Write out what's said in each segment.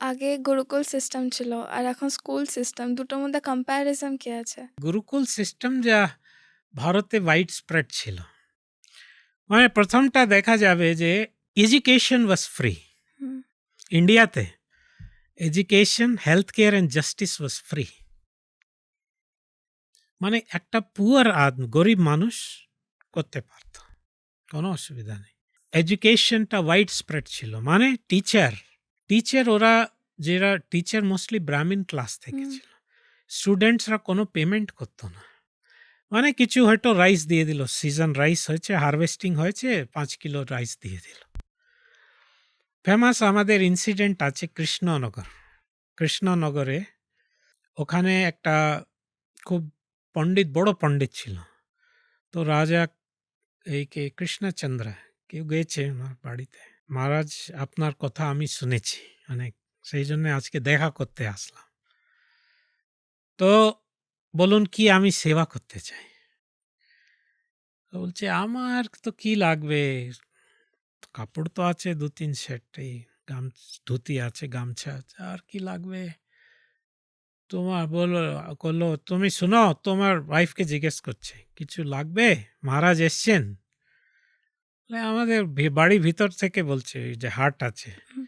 আগে গুরুকুল সিস্টেম ছিল আর এখন স্কুল সিস্টেম, দুটোর মধ্যে কম্প্যারিজন কি আছে? গুরুকুল সিস্টেম যা ভারতে ওয়াইড স্প্রেড ছিল, মানে প্রথমটা দেখা যাবে যে এডুকেশন ওয়াজ ফ্রি। হুম, ইন্ডিয়াতে education, health care and justice was free. মানে একটা পুয়ার গরিব মানুষ করতে পারত, কোনো অসুবিধা নেই। এডুকেশনটা ওয়াইড স্প্রেড ছিল, মানে টিচার টিচার ওরা যারা টিচার মোস্টলি ব্রাহ্মণ ক্লাস থেকে হুম, ছিল। স্টুডেন্টসরা কোনো পেমেন্ট করতো না, মানে কিছু হয়তো রাইস দিয়ে দিল, সিজন রাইস হয়েছে, হারভেস্টিং হয়েছে, 5 কিলো রাইস দিয়ে দিল। ফেমাস আমাদের ইনসিডেন্ট আছে কৃষ্ণনগর। কৃষ্ণনগরে ওখানে একটা খুব পণ্ডিত, বড় পণ্ডিত ছিল। তো রাজা এই কে কৃষ্ণচন্দ্র কেউ গেছে ওনার বাড়িতে, মহারাজ আপনার কথা আমি শুনেছি অনেক, সেই জন্য আজকে দেখা করতে আসলাম। তো বলুন কি আমি সেবা করতে চাই। তো বলছে আমার তো কি লাগবে, কাপড় তো আছে 2-3 সেট, এই ধুতি আছে, গামছা আছে, আর কি লাগবে তোমার? করলো তুমি শুনো, তোমার ওয়াইফকে জিজ্ঞেস করছে কিছু লাগবে, মহারাজ এসছেন। বলে, আমাদের বাড়ি ভিতর থেকে বলছে, এই যে হাট আছে, হুম,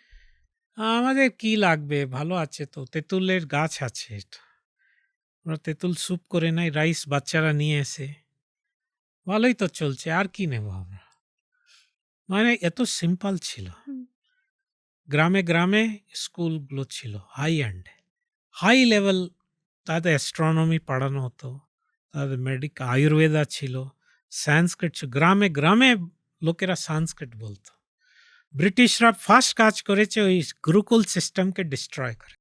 আমাদের কি লাগবে, ভালো আছে তো, তেঁতুলের গাছ আছে, আমরা তেঁতুল স্যুপ করে নাই, রাইস বাচ্চারা নিয়ে এসে, ভালোই তো চলছে, আর কি নেব আমরা। মানে এত সিম্পল ছিল। হুম, গ্রামে গ্রামে স্কুলগুলো ছিল হাই এন্ড, হাই লেভেল। তাদের অ্যাস্ট্রোনমি পড়ানো হতো, তাদের আয়ুর্বেদা ছিল, সংস্কৃত ছিল, গ্রামে গ্রামে লোকেরা সংস্কৃত বলতো। ব্রিটিশরা ফার্স্ট কাজ করেছে ওই গুরুকুল সিস্টেমকে ডিস্ট্রয় করে।